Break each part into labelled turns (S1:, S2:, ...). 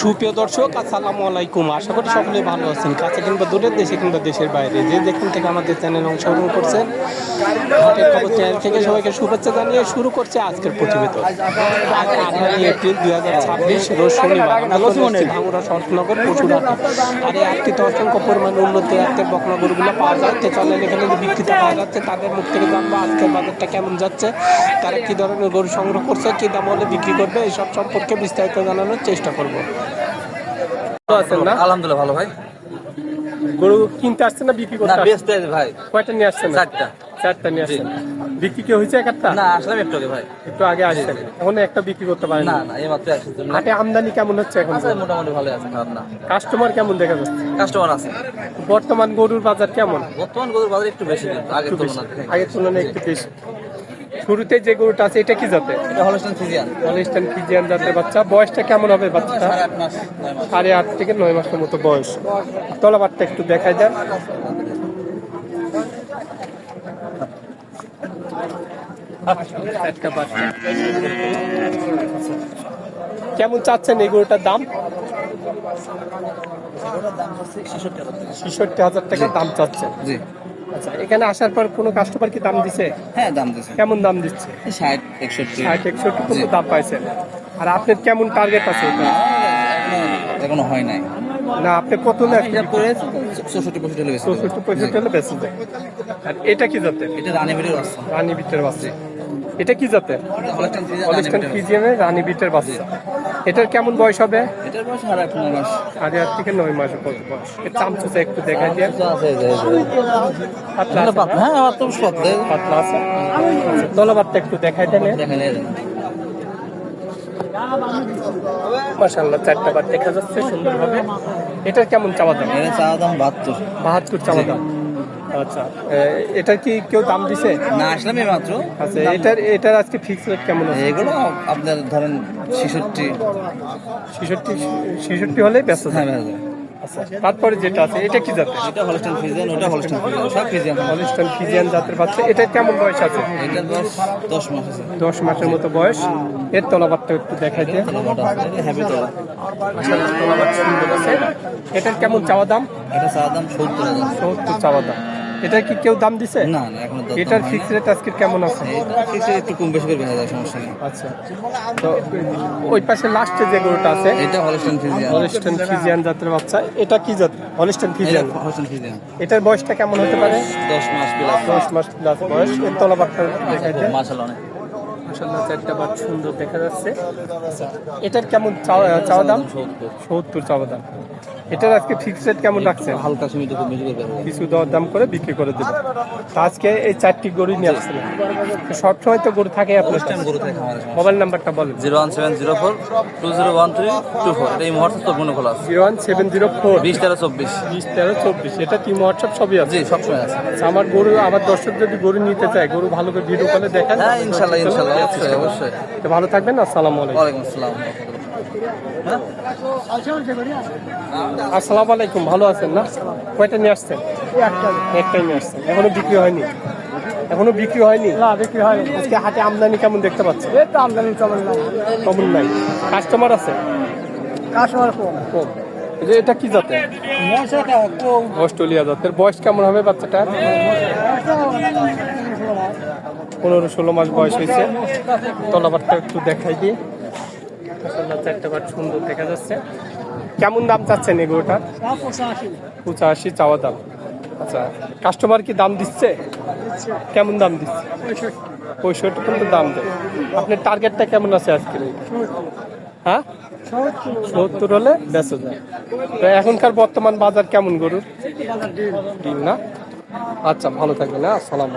S1: সুপ্রিয় দর্শক, আসসালামু আলাইকুম। আশা করি সকলে ভালো আছেন। কাছে কিংবা দূরের দেশে কিংবা দেশের বাইরে যে যেখান থেকে আমাদের চ্যানেল অংশগ্রহণ করছেন, হাটের খবর চ্যানেল থেকে সবাইকে শুভেচ্ছা জানিয়ে শুরু করছে আজকের প্রতিবেদন। আজ 18 এপ্রিল 2026, রোজ শনিবার। ভাঙুরা শরৎনগর পশুরহাটে। আর এই আটটিতে অসংখ্য পরিমাণে উন্নত জাতের বকনা গরুগুলো পাওয়া যায়। তো চলেন এখানে যে বিক্রেতা পাওয়া যাচ্ছে তাদের মুখ থেকে জানবো আজকের বাজারটা কেমন যাচ্ছে, তারা কি ধরনের গরু সংগ্রহ করছে, কি দাম হলে বিক্রি করবে, এইসব সম্পর্কে বিস্তারিত জানানোর চেষ্টা করবো। আছেন না?
S2: আলহামদুলিল্লাহ ভালো ভাই।
S1: গরু কিনতে আসছেন না বিক্রি করতে?
S2: না, বেচতে আছে ভাই।
S1: কয়টা নিয়ে আসছেন? চারটা নিয়ে আসছেন। বিক্রি কি হয়েছে একটা?
S2: না, আসলাম একটু আগে ভাই।
S1: একটু আগে আসছেন, এখন একটা বিক্রি করতে পারেন
S2: না না, এই মাত্র আসছে।
S1: হাটে আমদানি কেমন হচ্ছে এখন?
S2: মোটামুটি ভালো আছে, খারাপ না।
S1: কাস্টমার কেমন দেখা যাচ্ছে?
S2: কাস্টমার আছে।
S1: বর্তমান গরুর বাজার কেমন?
S2: বর্তমান গরুর বাজার একটু বেশি, কিন্তু
S1: আগের তুলনায় একটু বেশি। শুরুতে যে গরুটা আছে এটা কি জাতের?
S2: এটা হলস্টাইন ফ্রিজিয়ান।
S1: হলস্টাইন ফ্রিজিয়ান জাতের বাচ্চা। বয়সটা কেমন হবে বাচ্চাটা?
S2: 8.5 মাস।
S1: 8.5 থেকে 9 মাসের মতো বয়স। তলাবারটা একটু দেখাই দেন। একটা বাচ্চা। কেমন চাচ্ছেন এই গরুটার দাম? 66,000 টাকা দাম চাচ্ছে।
S2: জি।
S1: আচ্ছা, এখানে আসার পর কোনো কাস্টমার কি দাম দিছে?
S2: হ্যাঁ, দাম দিছে।
S1: কেমন দাম দিচ্ছে?
S2: 60 61।
S1: 60-61 পর্যন্ত দাম পাইছেন। আর আপনার কেমন টার্গেট আছে এটা?
S2: এখনো হয় নাই।
S1: না, আপনি কত না
S2: হিসাব করে 64-65 হলে বেশি।
S1: 64-65 হলে বেশি যায়। আর এটা কি জাতের?
S2: এটা রানী বেরিয়ে আসছে।
S1: রানী বিটের বাচ্চা। এটা কি জাতের? হলস্টাইন ফ্রিজিয়ানের রানী বিটের বাচ্চা। এটার কেমন বয়স হবে?
S2: এটার বয়স 8.5 মাস।
S1: 8.5 থেকে 9 মাসের মতো বয়স। এর চামচুচা একটু দেখাই দিয়ে।
S2: আছে
S1: পাতলা আছে না?
S2: হ্যাঁ, আমার তো সত্যি
S1: পাতলা আছে। আচ্ছা, তলাবারটা একটু দেখাই দেন।
S2: দেখেন।
S1: মাশাআল্লাহ, চারটা বার দেখা যাচ্ছে সুন্দরভাবে। এটার কেমন চাওয়া দাম?
S2: এর চাওয়া দাম 72।
S1: 72 চাওয়া দাম। আচ্ছা, এটার কি কেউ দাম দিছে?
S2: না, আসলাম এই মাত্র।
S1: আচ্ছা, এটার আজকে ফিক্স রেট কেমন আছে?
S2: এগুলো আপনার ধরেন 66।
S1: 66 হলে ব্যস্ত
S2: হ্যাঁ,
S1: থাকে। আচ্ছা, তারপরে যেটা আছে এটা কি জাতের?
S2: এটা হলস্টাইন ফ্রিজিয়ান, ওটা হলস্টাইন ফ্রিজিয়ান, সব ফ্রিজিয়ান।
S1: হলস্টাইন ফ্রিজিয়ান জাতের বাচ্চা। এটা কেমন বয়স আছে?
S2: এটার বয়স 10 মাস আছে।
S1: 10 মাসের মতো বয়স। এর তলাবারটা একটু দেখাই দিয়ে।
S2: হ্যাপি তোলা।
S1: মাশাআল্লাহ, তলাবার সুন্দর আছে। এটার কেমন চাওয়া দাম?
S2: এটা চাওয়া দাম 70,000।
S1: 70 চাওয়া দাম। এটা কি কেউ দাম দিছে?
S2: না না, এখনো দাম।
S1: এটার ফিক্স রেট আজকে কেমন আছে?
S2: এটা ফিক্সে একটু কম বেশি করে বেচা যায়, সমস্যা নেই।
S1: আচ্ছা, তো ওই পাশে লাস্টে যে গরুটা আছে
S2: এটা হলস্টাইন ফ্রিজিয়ান।
S1: হলস্টাইন ফ্রিজিয়ান জাতের বাচ্চা। এটা কি জাত? Holstein Friesian.
S2: Holstein Friesian.
S1: এটার বয়সটা কেমন হতে পারে?
S2: 10 মাস প্লাস।
S1: 10 মাস প্লাস বয়স। এর তলাবারটা দেখাই দেন।
S2: মাশাআল্লাহ অনেক।
S1: মাশাআল্লাহ, চারটা বাট সুন্দর দেখা যাচ্ছে। আচ্ছা, এটার কেমন চাওয়া দাম? 70 চাওয়া দাম। এটার আজকে ফিক্স রেট কেমন রাখছেন?
S2: হালকা সীমিত খুব বেশি করে বেচা যায়।
S1: কিছু দাম করে বিক্রি করে দেবেন। তো আজকে এই 4টি গরু নিয়ে আসছিলেন। সবসময় তো গরু থাকে আপনার
S2: টাইম
S1: কাছে।
S2: গরু থেকে খামারে সমস্যা।
S1: মোবাইল নাম্বারটা বলেন।
S2: 01704201324। এটা এই মুহূর্তে তো মনে খোলা আছে।
S1: 01704
S2: 2013-24।
S1: 2013-24। এটা টিম হোয়াটসঅ্যাপ সবই আছে।
S2: জি, সবসময় আছে।
S1: আচ্ছা, আমার দর্শক যদি গরু নিতে চায়, গরু ভালো করে ভিডিও কলে দেখেন।
S2: হ্যাঁ, ইনশাআল্লাহ অবশ্যই অবশ্যই।
S1: তো ভালো থাকবেন। আসসালামু আলাইকুম।
S2: ওয়ালাইকুম আসসালাম। হ্যাঁ,
S1: আসসালামু আলাইকুম, ভালো আছেন না? কয়টা নিয়ে আসছেন? একটাই নিয়ে আসছেন। এখনো বিক্রি হয়নি? না, বিক্রি হয়নি। আজকে হাটে আমদানি কেমন দেখতে পাচ্ছেন?
S3: আমদানি
S1: কমন নাই। কাস্টমার আছে? কম। এই যে এটা কি জাতের? অস্ট্রেলিয়া জাতের। বয়স কেমন হবে বাচ্চাটা? 15-16 মাস বয়স হয়েছে। তলাবারটা একটু দেখাই দিই। মাশাআল্লাহ, চারটা বার সুন্দর দেখা যাচ্ছে। কেমন দাম চাচ্ছেন এগুলোটার? 85 চাওয়া দাম। আচ্ছা, কাস্টমার কি দাম দিচ্ছে? কেমন দাম দিচ্ছে? 65 পর্যন্ত দাম দেয়। আপনার টার্গেটটা কেমন আছে আজকে? হ্যাঁ, 70 হলে বেঁচে যায়। তো এখনকার বর্তমান বাজার কেমন গরুর? ডিম না? আচ্ছা, ভালো থাকবেন। না, আসসালামু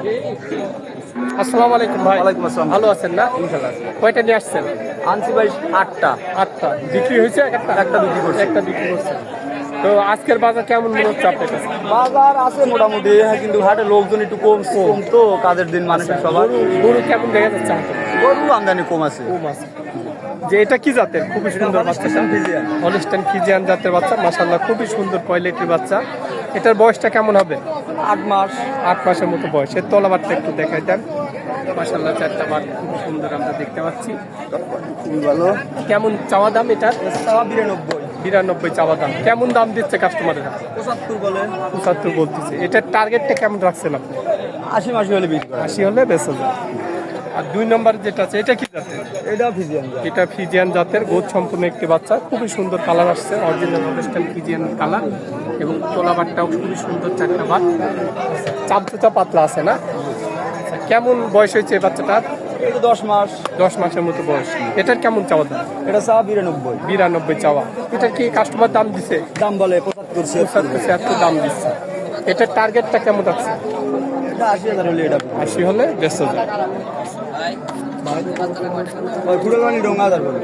S1: আলাইকুম ভাই।
S2: ওয়ালাইকুম আসসালাম।
S1: ভালো আছেন না? কয়টা নিয়ে আসছেন?
S2: আনছি ভাই 8টা।
S1: 8টা বিক্রি হয়েছে? একটা বিক্রি করছে। একটা বিক্রি করছে। তো আজকের বাজার কেমন মনে হচ্ছে আপনার কাছে?
S2: বাজার আছে মোটামুটি, কিন্তু হাটে লোকজন একটু কম তো, কাজের দিন মানুষের সবার।
S1: গরু কেমন দেখা যাচ্ছে হাটে?
S2: গরু আমদানি কম আছে।
S1: কম আছে। যে এটা কি জাতের? খুবই সুন্দর বাচ্চা। হলস্টাইন ফ্রিজিয়ান জাতের বাচ্চা। মাশাআল্লাহ, খুবই সুন্দর কোয়ালিটির বাচ্চা। এটার বয়সটা কেমন হবে?
S2: 8 মাস।
S1: 8 মাসের মতো বয়স। এর তলাবারটা একটু দেখাই দেন। মাশাআল্লাহ চারটা বাট খুব সুন্দর আমরা দেখতে পাচ্ছি।
S2: খুবই ভালো।
S1: কেমন চাওয়া দাম এটা?
S2: চাওয়া 92,
S1: 92 চাওয়া দাম। কেমন দাম দিচ্ছে কাস্টমারেরা?
S2: 75 বলে।
S1: 75 বলতেছে। এটার টার্গেটটা কেমন রাখছেন আপনি?
S2: 80 মাসি হলে বিক্রি করে।
S1: 80 হলে বেচা যায়। আর 2 নম্বর যেটা আছে এটা কি জাতের?
S2: এটাও ফিজিয়ান।
S1: এটা ফিজিয়ান জাতের গোদ সম্পূর্ণ একটি বাচ্চা, খুবই সুন্দর কালার আসছে, অরিজিনাল ওয়েস্টার্ন ফিজিয়ান কালার এবং তোলাবারটাও খুবই সুন্দর, চারটা বার, চামচুচা পাতলা আছে না? আচ্ছা, কেমন বয়স হয়েছে এই বাচ্চাটার?
S2: এটা 10 মাস।
S1: 10 মাসের মতো বয়স। এটার কেমন চাওয়া দাম?
S2: এটা চাওয়া 92।
S1: 92 চাওয়া। এটার কি কাস্টমার দাম দিছে?
S2: দাম বলে 75,
S1: 76 দাম দিচ্ছে। এটার টার্গেটটা কেমন রাখছে?
S2: এটা 80,000 হলে এটা।
S1: 80 হলে বেচা যায়।
S2: ওই ফুলবানি ডোঙ্গাদার বলে।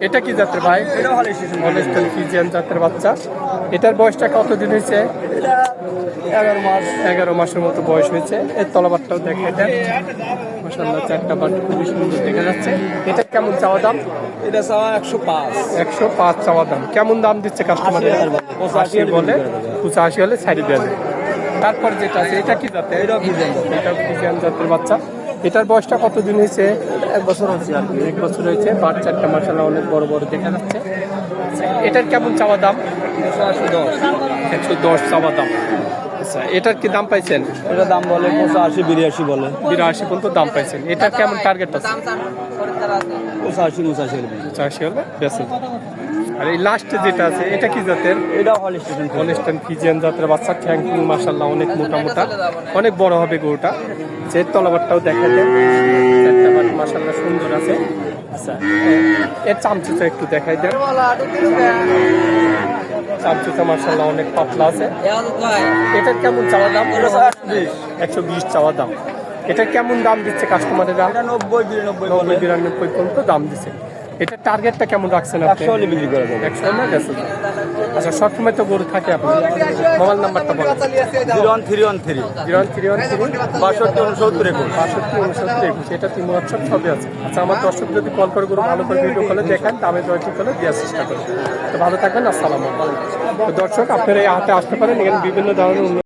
S1: এটা কি জাতের ভাই?
S2: এটা হলে স্টেশন।
S1: হলস্টাইন ফিজিয়ান জাতের বাচ্চা। এটার বয়সটা কতদিন হয়েছে?
S2: এটা 11 মাস।
S1: 11 মাসের মতো বয়স হয়েছে। এর তলাবারটাও দেখে দেন, মাশাআল্লাহ চারটা বাট খুবই সুন্দর দেখা যাচ্ছে। এটা কেমন চাওয়া দাম?
S2: এটা চাওয়া 105।
S1: 105 চাওয়া দাম। কেমন দাম দিচ্ছে কাস্টমার?
S2: 80,000 বলে।
S1: 85 বলে, 85 হলে ছাড়ি দেওয়া যায়। তারপর যেটা আছে এটা কি জাতের?
S2: এটাও ফিজিয়ান।
S1: এটা ফিজিয়ান জাতের বাচ্চা। এটার বয়সটা কতদিন হয়েছে?
S2: 1 বছর হচ্ছে আর কি।
S1: 1 বছর হয়েছে। বাট চারটা মাশাআল্লাহ অনেক বড় বড় দেখা যাচ্ছে। এটার কেমন চাওয়া দাম?
S2: 110।
S1: 110 চাওয়া দাম। আচ্ছা, এটার কি দাম পাইছেন?
S2: এটা দাম বলে 85, 82 বলে।
S1: 82 পর্যন্ত দাম পাইছেন। এটার কেমন টার্গেট আছে?
S2: 85, 85 হলে বিক্রি।
S1: 85 হলে বেচা যায়। আর এই লাস্টে যেটা আছে এটা কি জাতের?
S2: এটাও হলে স্টেশন।
S1: হলস্টাইন ফিজিয়ান জাতের বাচ্চা, ঠ্যাং মাশাআল্লাহ অনেক মোটা মোটা, অনেক বড় হবে গরুটা। যে তলাবারটাও দেখা যায়, চারটা বাট মাশাআল্লাহ সুন্দর আছে। আচ্ছা, এর চামচুচা একটু দেখাই দেন। চামচুচা মাশাআল্লাহ অনেক পাতলা আছে। এটার কেমন চাওয়া দাম? 120 চাওয়া দাম। এটা কেমন দাম দিচ্ছে কাস্টমারেরা?
S2: এটা 90, 92 বলে।
S1: 90-92 পর্যন্ত দাম দিচ্ছে। এটা টার্গেটটা কেমন রাখছেন আপনি?
S2: 100 হলে বিক্রি করে দেবো।
S1: 100 হলে বেচা যায়। আচ্ছা, সবসময় তো গরু থাকে আপনার। মোবাইল নাম্বারটা বলুন।
S2: 01313
S1: 01313
S2: 62 69 21।
S1: 62 69 21। এটা 3 হোয়াটসঅ্যাপ সবই আছে। আচ্ছা, আমার দর্শক যদি কল করে গরু ভালো করে ভিডিও কলে দেখেন, দামে দর ঠিক হলে দেওয়ার চেষ্টা করবেন। তো ভালো থাকবেন। আসসালামু আলাইকুম। তো দর্শক, আপনারা এই হাটে আসতে পারেন। এখানে বিভিন্ন ধরনের